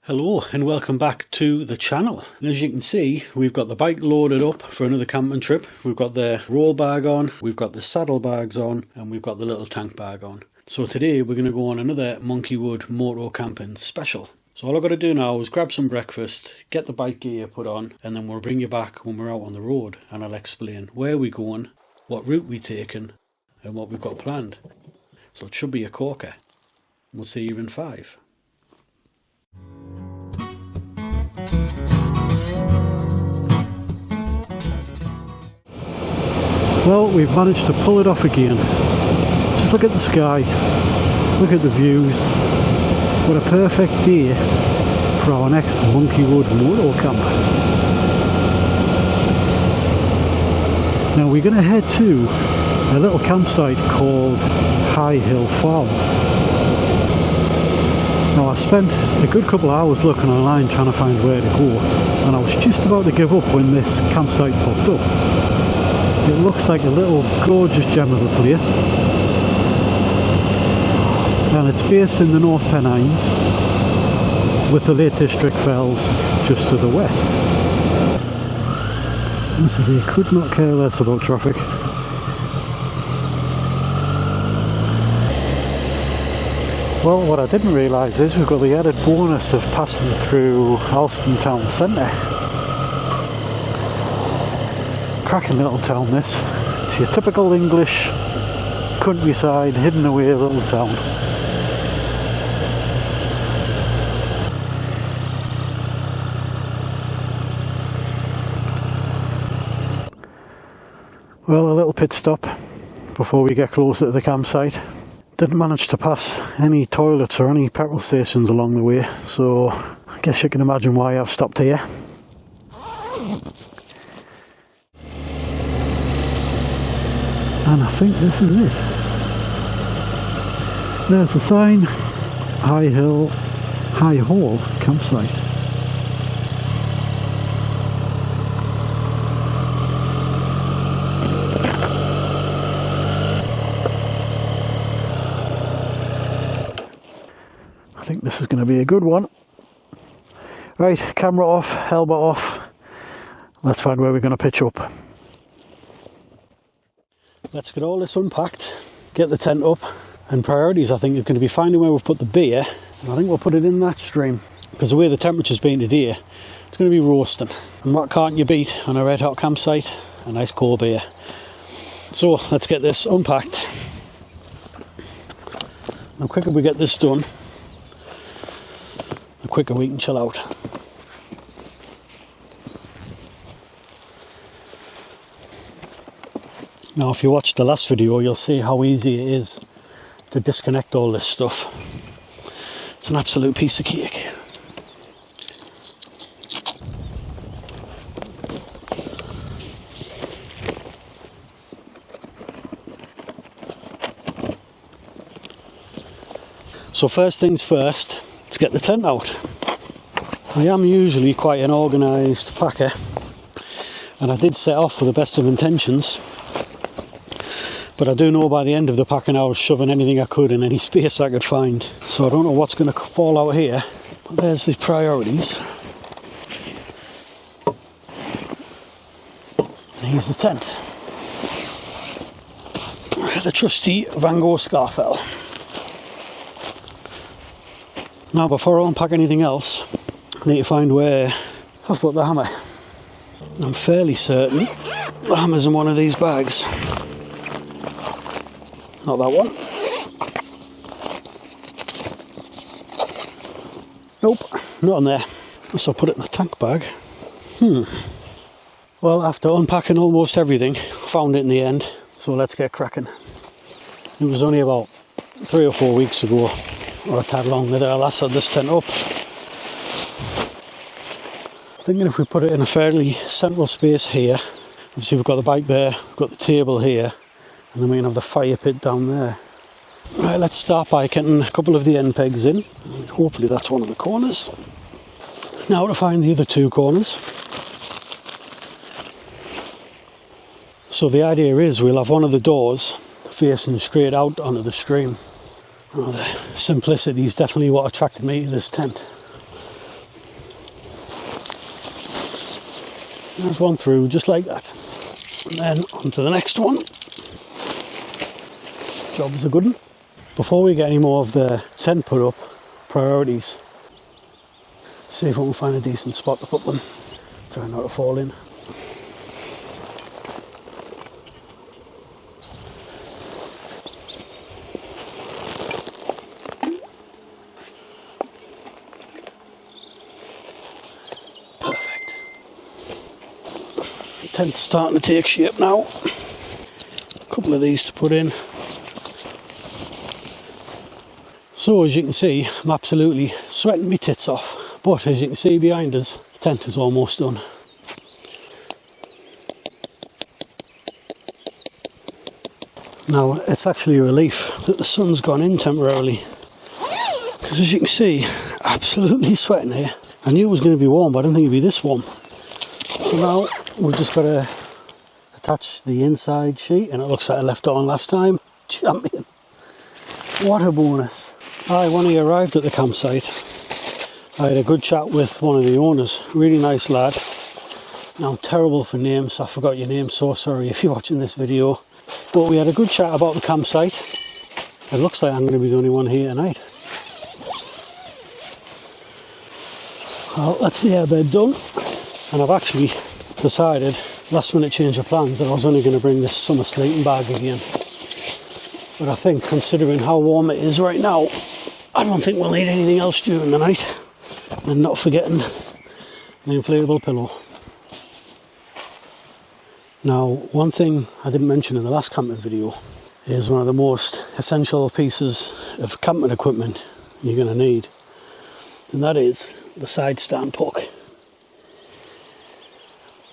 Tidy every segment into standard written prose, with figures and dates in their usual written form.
Hello and welcome back to the channel. And as you can see, we've got the bike loaded up for another camping trip. We've got the roll bag on, we've got the saddle bags on, and we've got the little tank bag on. So today we're going to go on another Monkeywood Moto camping special. So all I've got to do now is grab some breakfast, get the bike gear put on, and then we'll bring you back when we're out on the road and I'll explain where we're going, what route we're taking, and what we've got planned. So it should be a corker. We'll see you in 5. Well, we've managed to pull it off again. Just look at the sky, look at the views. What a perfect day for our next Monkeywood Moto camp. Now we're going to head to a little campsite called High Hill Farm. Now I spent a good couple of hours looking online trying to find where to go, and I was just about to give up when this campsite popped up. It looks like a little gorgeous gem of a place, and it's based in the North Pennines with the Lake District Fells just to the west. And so they could not care less about traffic. Well, what I didn't realise is we've got the added bonus of passing through Alston Town Centre. Cracking little town this. It's your typical English countryside, hidden away little town. Well, a little pit stop before we get closer to the campsite. Didn't manage to pass any toilets or any petrol stations along the way, so I guess you can imagine why I've stopped here. And I think this is it. There's the sign, High Hall campsite. I think this is going to be a good one. Right, camera off, helmet off. Let's find where we're going to pitch up. Let's get all this unpacked, get the tent up, and priorities I think is going to be finding where we've put the beer, and I think we'll put it in that stream, because the way the temperature's been today, it's going to be roasting, and what can't you beat on a red hot campsite? A nice cold beer. So let's get this unpacked. The quicker we get this done, the quicker we can chill out. Now if you watched the last video, you'll see how easy it is to disconnect all this stuff. It's an absolute piece of cake. So first things first, let's get the tent out. I am usually quite an organised packer, and I did set off with the best of intentions. But I do know by the end of the packing I was shoving anything I could in any space I could find. So I don't know what's going to fall out here. But there's the priorities. And here's the tent. The trusty Van Gogh Scarfell. Now before I unpack anything else, I need to find where I've put the hammer. I'm fairly certain the hammer's in one of these bags. Not that one. Nope, not in there. So I'll put it in the tank bag. Well, after unpacking almost everything, I found it in the end. So let's get cracking. It was only about 3 or 4 weeks ago, or a tad long, that I last had this tent up. Thinking if we put it in a fairly central space here, obviously we've got the bike there, we've got the table here, and then we can have the fire pit down there. Right, let's start by getting a couple of the end pegs in. Hopefully that's one of the corners. Now to find the other 2 corners. So the idea is we'll have one of the doors facing straight out onto the stream. Oh, the simplicity is definitely what attracted me to this tent. There's one through just like that. And then on to the next one. Job's a good one. Before we get any more of the tent put up, priorities. See if we can find a decent spot to put them. Try not to fall in. Perfect. The tent's starting to take shape now. A couple of these to put in. So as you can see, I'm absolutely sweating my tits off, but as you can see behind us, the tent is almost done. Now it's actually a relief that the sun's gone in temporarily, because as you can see, absolutely sweating here. I knew it was going to be warm, but I didn't think it'd be this warm. So now we've just got to attach the inside sheet, and it looks like I left it on last time. Champion! What a bonus! When I arrived at the campsite, I had a good chat with one of the owners, really nice lad. Now I'm terrible for names, I forgot your name, so sorry if you're watching this video. But we had a good chat about the campsite. It looks like I'm going to be the only one here tonight. Well, that's the airbed done. And I've actually decided, last minute change of plans, that I was only going to bring this summer sleeping bag again. But I think, considering how warm it is right now, I don't think we'll need anything else during the night. And not forgetting the inflatable pillow. Now, one thing I didn't mention in the last camping video is one of the most essential pieces of camping equipment you're going to need. And that is the side stand hook.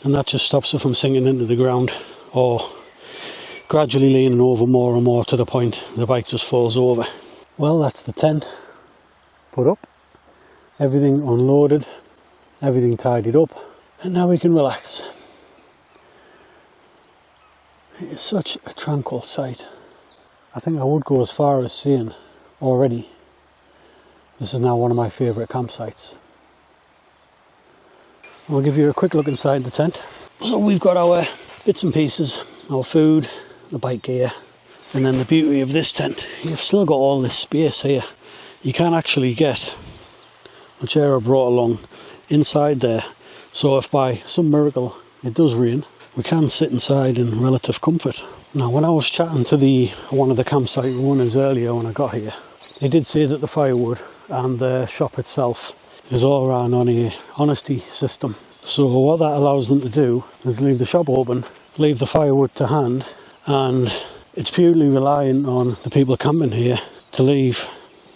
And that just stops it from sinking into the ground or gradually leaning over more and more to the point the bike just falls over. Well, that's the tent put up, everything unloaded, everything tidied up, and now we can relax. It is such a tranquil sight. I think I would go as far as saying already this is now one of my favourite campsites. I'll give you a quick look inside the tent. So we've got our bits and pieces, our food, the bike gear, and then the beauty of this tent, you've still got all this space here. You can actually get a chair I brought along inside there, so if by some miracle it does rain, we can sit inside in relative comfort. Now, when I was chatting to one of the campsite owners earlier when I got here, they did say that the Firewood and the shop itself is all around on a honesty system. So what that allows them to do is leave the shop open, leave the firewood to hand, and it's purely reliant on the people camping here to leave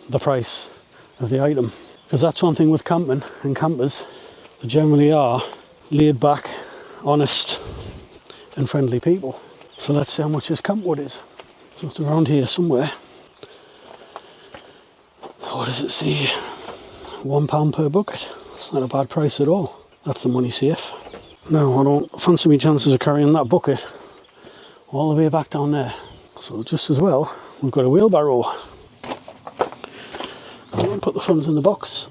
the price of the item. Because that's one thing with camping and campers, they generally are laid back, honest and friendly people. So let's see how much this camp wood is. So it's around here somewhere. What does it say? £1 per bucket. That's not a bad price at all. That's the money safe. Now I don't fancy me chances of carrying that bucket all the way back down there. So just as well, we've got a wheelbarrow. I'll put the funds in the box.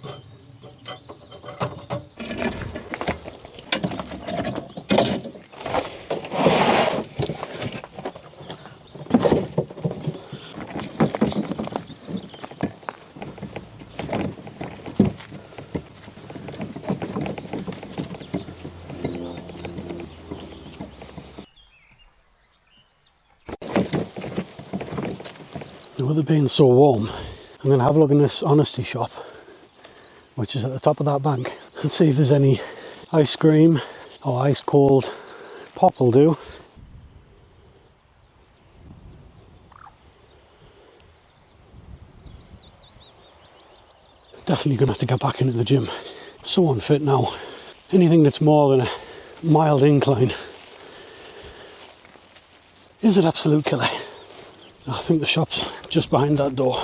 With it being so warm, I'm going to have a look in this honesty shop, which is at the top of that bank, and see if there's any ice cream or ice cold pop will do. Definitely going to have to get back into the gym. So unfit now. Anything that's more than a mild incline is an absolute killer. I think the shop's just behind that door.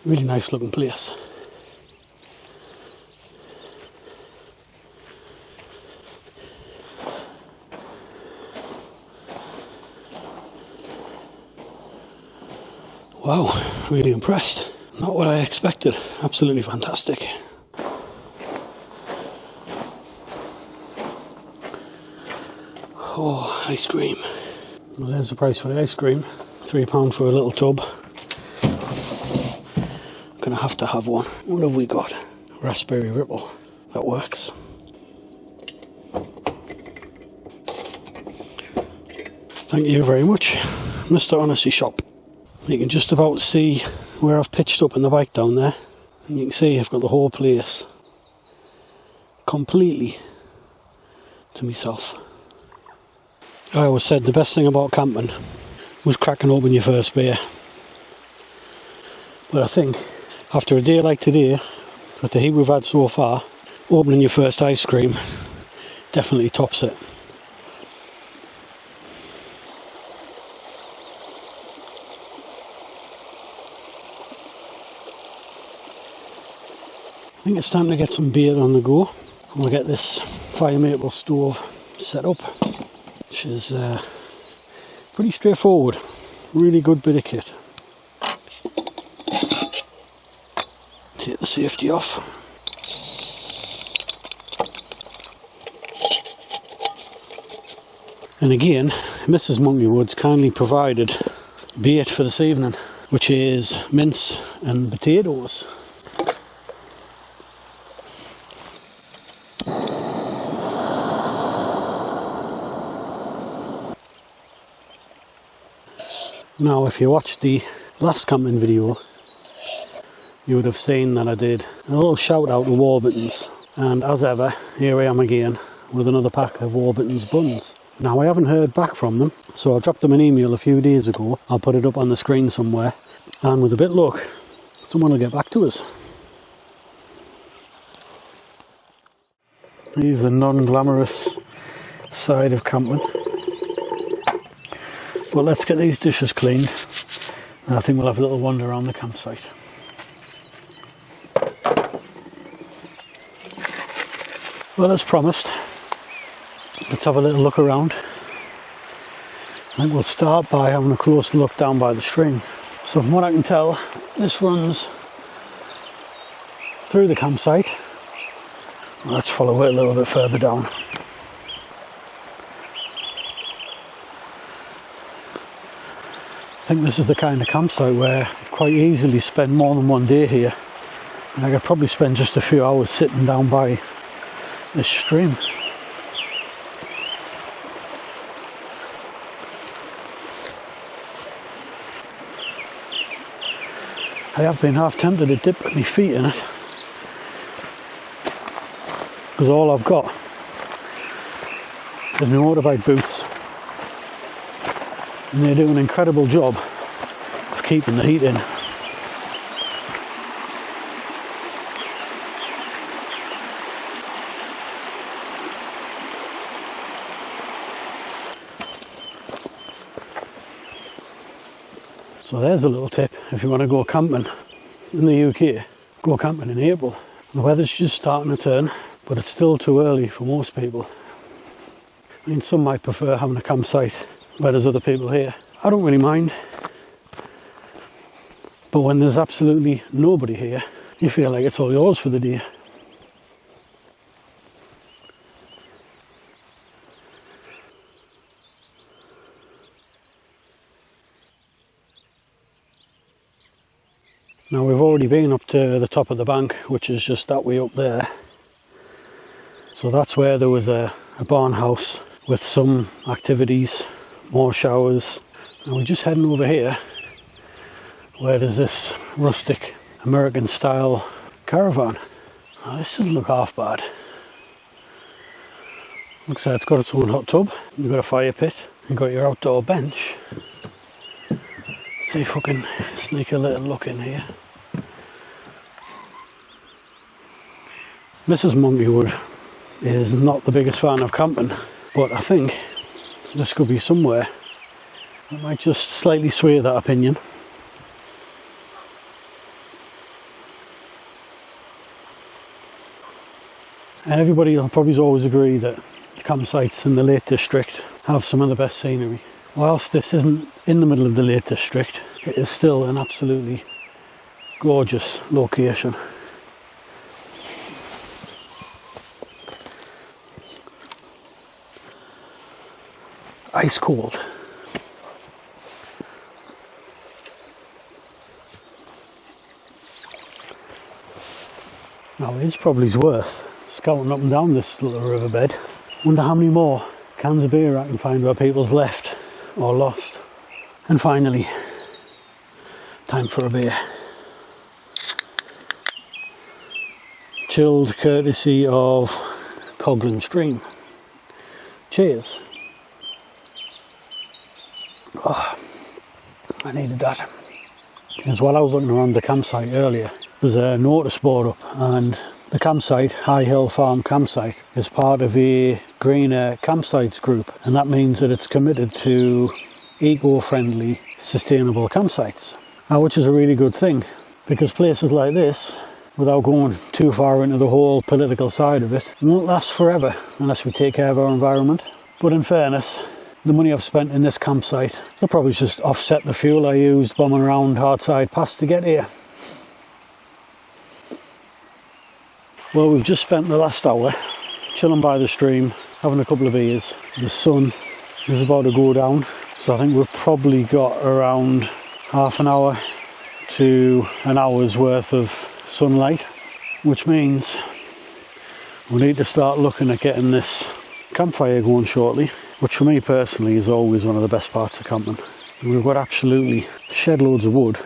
Really nice looking place. Wow, really impressed. Not what I expected. Absolutely fantastic. Oh, ice cream. Well, there's the price for the ice cream. £3 for a little tub. Gonna have to have one. What have we got? Raspberry Ripple. That works. Thank you very much, Mr. Honesty Shop. You can just about see where I've pitched up in the bike down there. And you can see I've got the whole place completely to myself. I always said the best thing about camping was cracking open your first beer. But I think after a day like today, with the heat we've had so far, opening your first ice cream definitely tops it. I think it's time to get some beer on the go. We'll get this fire maple stove set up, which is pretty straightforward. Really good bit of kit. Take the safety off. And again, Mrs. Monkeywood's kindly provided bait for this evening, which is mince and potatoes. Now, if you watched the last camping video, you would have seen that I did a little shout out to Warburton's, and as ever, here I am again with another pack of Warburton's buns. Now, I haven't heard back from them, so I dropped them an email a few days ago. I'll put it up on the screen somewhere, and with a bit of luck, someone will get back to us. Here's the non-glamorous side of camping. But let's get these dishes cleaned, and I think we'll have a little wander around the campsite. Well, as promised, let's have a little look around. I think we'll start by having a close look down by the stream. So from what I can tell, this runs through the campsite. Let's follow it a little bit further down. I think this is the kind of campsite where I could quite easily spend more than one day here, and I could probably spend just a few hours sitting down by this stream. I have been half tempted to dip my feet in it, because all I've got is my motorbike boots. And they do an incredible job of keeping the heat in. So there's a little tip if you want to go camping in the UK. Go camping in April. The weather's just starting to turn, but it's still too early for most people. I mean, some might prefer having a campsite where there's other people here. I don't really mind, but when there's absolutely nobody here, you feel like it's all yours for the day. Now, we've already been up to the top of the bank, which is just that way up there. So that's where there was a barn house with some activities, more showers, and we're just heading over here where there's this rustic American style caravan. Now, this doesn't look half bad. Looks like it's got its own hot tub, you've got a fire pit, you've got your outdoor bench. Let's see if we can sneak a little look in here. Mrs. Monkeywood is not the biggest fan of camping, but I think this could be somewhere that might just slightly sway that opinion. And everybody will probably always agree that campsites in the Lake District have some of the best scenery. Whilst this isn't in the middle of the Lake District, it is still an absolutely gorgeous location. ice cold. Now it's probably worth scouting up and down this little riverbed. Wonder how many more cans of beer I can find where people's left or lost. And finally, time for a beer. Chilled courtesy of Coghlan Stream. Cheers. Oh, I needed that. Because while I was looking around the campsite earlier, there's a notice board up, and the campsite, High Hill Farm campsite, is part of a greener campsites group, and that means that it's committed to eco-friendly, sustainable campsites. Now, which is a really good thing, because places like this, without going too far into the whole political side of it, won't last forever unless we take care of our environment. But in fairness, the money I've spent in this campsite will probably just offset the fuel I used bombing around Hardside Pass to get here. Well, we've just spent the last hour chilling by the stream, having a couple of beers. The sun is about to go down, so I think we've probably got around half an hour to an hour's worth of sunlight, which means we need to start looking at getting this campfire going shortly, which for me personally is always one of the best parts of camping. We've got absolutely shed loads of wood,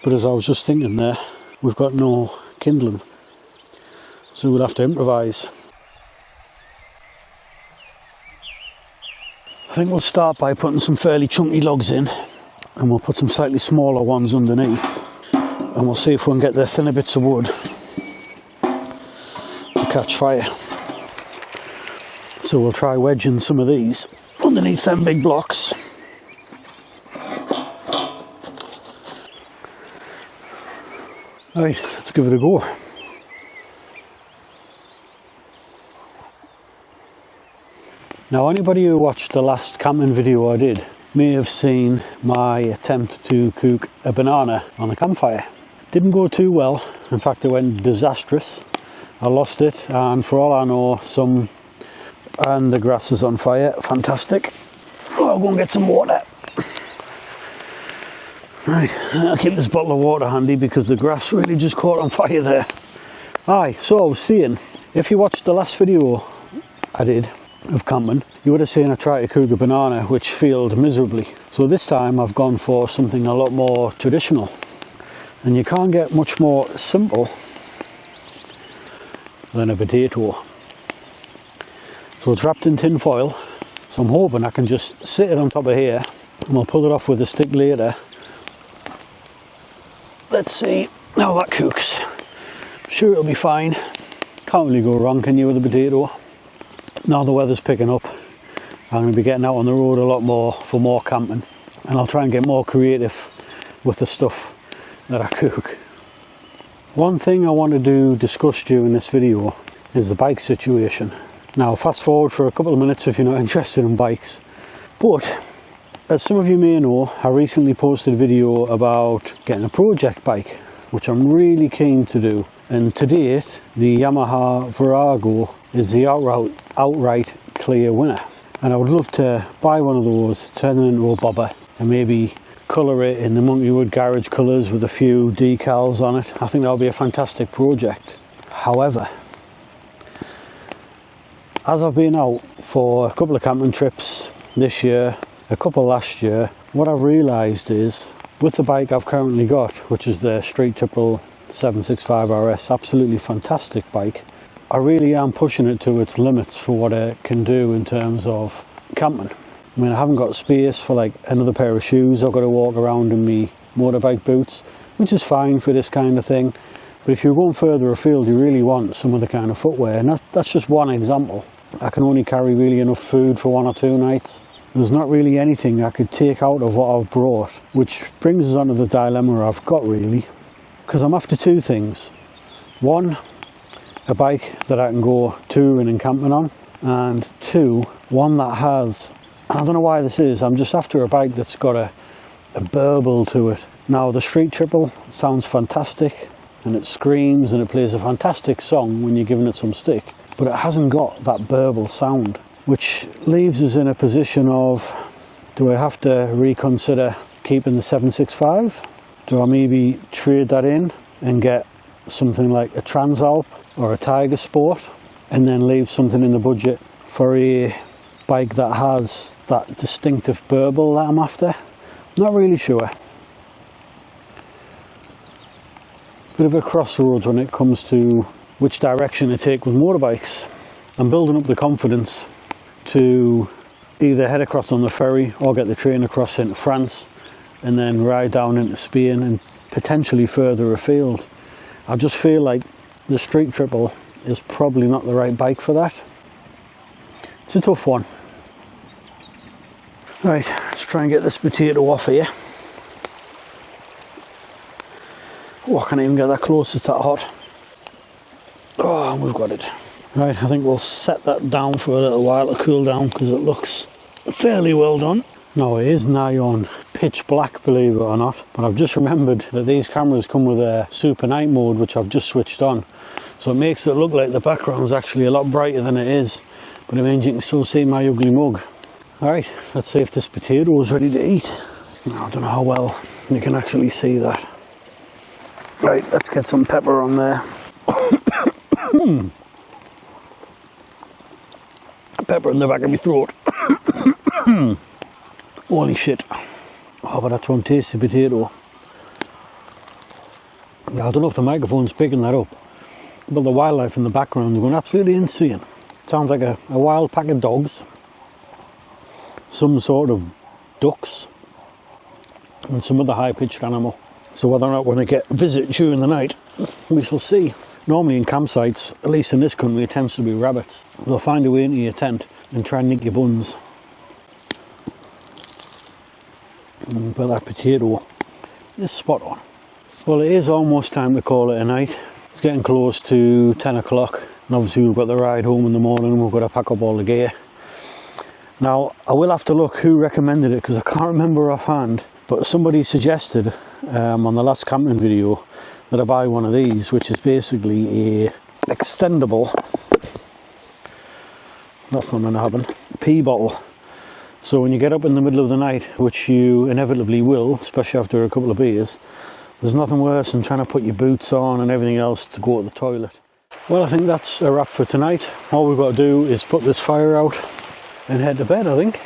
but as I was just thinking there, we've got no kindling, so we'll have to improvise. I think we'll start by putting some fairly chunky logs in, and we'll put some slightly smaller ones underneath, and we'll see if we can get the thinner bits of wood to catch fire. So we'll try wedging some of these underneath them big blocks. Right, let's give it a go. Now, anybody who watched the last camping video I did may have seen my attempt to cook a banana on a campfire. Didn't go too well. In fact, it went disastrous. I lost it, and for all I know, and the grass is on fire. Fantastic. Oh, I'll go and get some water. Right, I'll keep this bottle of water handy because the grass really just caught on fire there. Aye, so I was saying, if you watched the last video I did of camping, you would have seen I tried to cook a banana which failed miserably. So this time I've gone for something a lot more traditional, and you can't get much more simple than a potato. So it's wrapped in tin foil, so I'm hoping I can just sit it on top of here and we'll pull it off with a stick later. Let's see how that cooks. I'm sure it'll be fine. Can't really go wrong, can you, with a potato? Now the weather's picking up, I'm going to be getting out on the road a lot more for more camping, and I'll try and get more creative with the stuff that I cook. One thing I wanted to discuss during this video is the bike situation. Now, fast forward for a couple of minutes if you're not interested in bikes, but as some of you may know, I recently posted a video about getting a project bike, which I'm really keen to do. And to date, the Yamaha Virago is the outright clear winner. And I would love to buy one of those, turn it into a bobber, and maybe colour it in the Monkeywood Garage colours with a few decals on it. I think that would be a fantastic project. However, as I've been out for a couple of camping trips this year, a couple last year, what I've realised is, with the bike I've currently got, which is the Street Triple 765 RS, absolutely fantastic bike, I really am pushing it to its limits for what it can do in terms of camping. I mean, I haven't got space for like another pair of shoes. I've got to walk around in my motorbike boots, which is fine for this kind of thing. But if you're going further afield, you really want some other kind of footwear, and that's just one example. I can only carry really enough food for 1 or 2 nights. There's not really anything I could take out of what I've brought, which brings us on to the dilemma I've got really, because I'm after 2 things. One, a bike that I can go touring and camping on, and 2, one that has, I don't know why this is, I'm just after a bike that's got a burble to it. Now, the Street Triple sounds fantastic, and it screams and it plays a fantastic song when you're giving it some stick, but it hasn't got that burble sound. which leaves us in a position of, do I have to reconsider keeping the 765? Do I maybe trade that in and get something like a Transalp or a Tiger Sport, and then leave something in the budget for a bike that has that distinctive burble that I'm after? Not really sure. Bit of a crossroads when it comes to which direction to take with motorbikes. I'm building up the confidence to either head across on the ferry or get the train across into France and then ride down into Spain and potentially further afield. I just feel like the Street Triple is probably not the right bike for that. It's a tough one. Right, let's try and get this potato off here. Oh, I can't even get that close, it's that hot. Oh, we've got it. Right, I think we'll set that down for a little while to cool down because it looks fairly well done. Now it is nigh on pitch black, believe it or not, but I've just remembered that these cameras come with a super night mode which I've just switched on, so it makes it look like the background's actually a lot brighter than it is, but it means you can still see my ugly mug. Alright, let's see if this potato is ready to eat. I don't know how well you can actually see that. Right, let's get some pepper on there. Pepper in the back of my throat. Holy shit. Oh, but that's one tasty potato. I don't know if the microphone's picking that up, but the wildlife in the background is going absolutely insane. Sounds like a wild pack of dogs, some sort of ducks, and some other high-pitched animal. So whether or not we're going to get a visit during the night, we shall see. Normally in campsites, at least in this country, it tends to be rabbits. They'll find a way into your tent and try and nick your buns. But that potato is spot on. Well, it is almost time to call it a night. It's getting close to 10 o'clock, and obviously we've got the ride home in the morning and we've got to pack up all the gear. Now, I will have to look who recommended it because I can't remember offhand, but somebody suggested on the last camping video that I buy one of these, which is basically a extendable, that's not going to happen, pee bottle. So when you get up in the middle of the night, which you inevitably will, especially after a couple of beers, there's nothing worse than trying to put your boots on and everything else to go to the toilet. Well, I think that's a wrap for tonight. All we've got to do is put this fire out and head to bed, I think.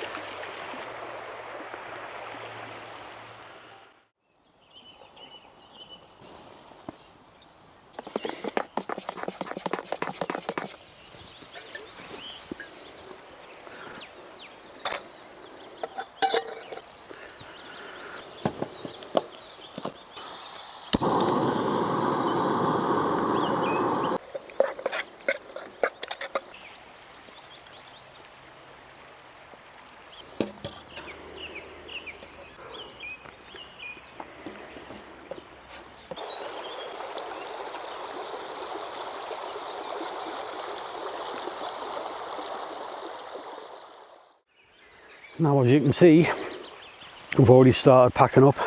Now, as you can see, I've already started packing up,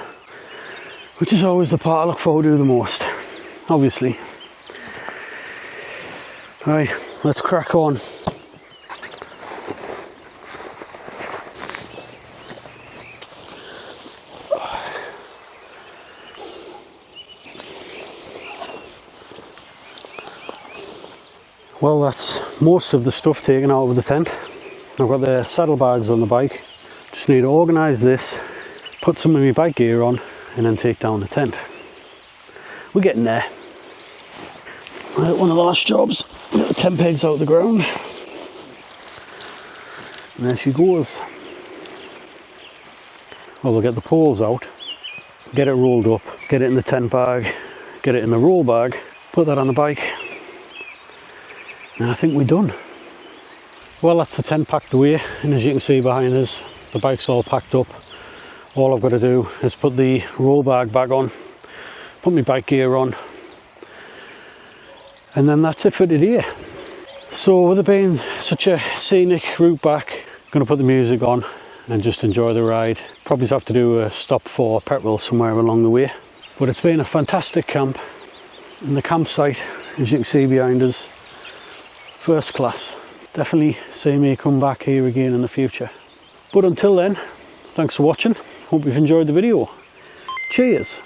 which is always the part I look forward to the most, obviously. Right, let's crack on. Well, that's most of the stuff taken out of the tent. I've got the saddlebags on the bike. Just need to organise this, put some of my bike gear on, and then take down the tent. We're getting there. Right, one of the last jobs. Get the tent pegs out of the ground. And there she goes. Well, we'll get the poles out, get it rolled up, get it in the tent bag, get it in the roll bag, put that on the bike, and I think we're done. Well, that's the tent packed away, and as you can see behind us, the bike's all packed up. All I've got to do is put the roll bag back on, put my bike gear on, and then that's it for today. So with it being such a scenic route back, I'm going to put the music on and just enjoy the ride. Probably have to do a stop for petrol somewhere along the way. But it's been a fantastic camp, and the campsite, as you can see behind us, first class. definitely see me come back here again in the future. But until then, thanks for watching. Hope you've enjoyed the video. Cheers.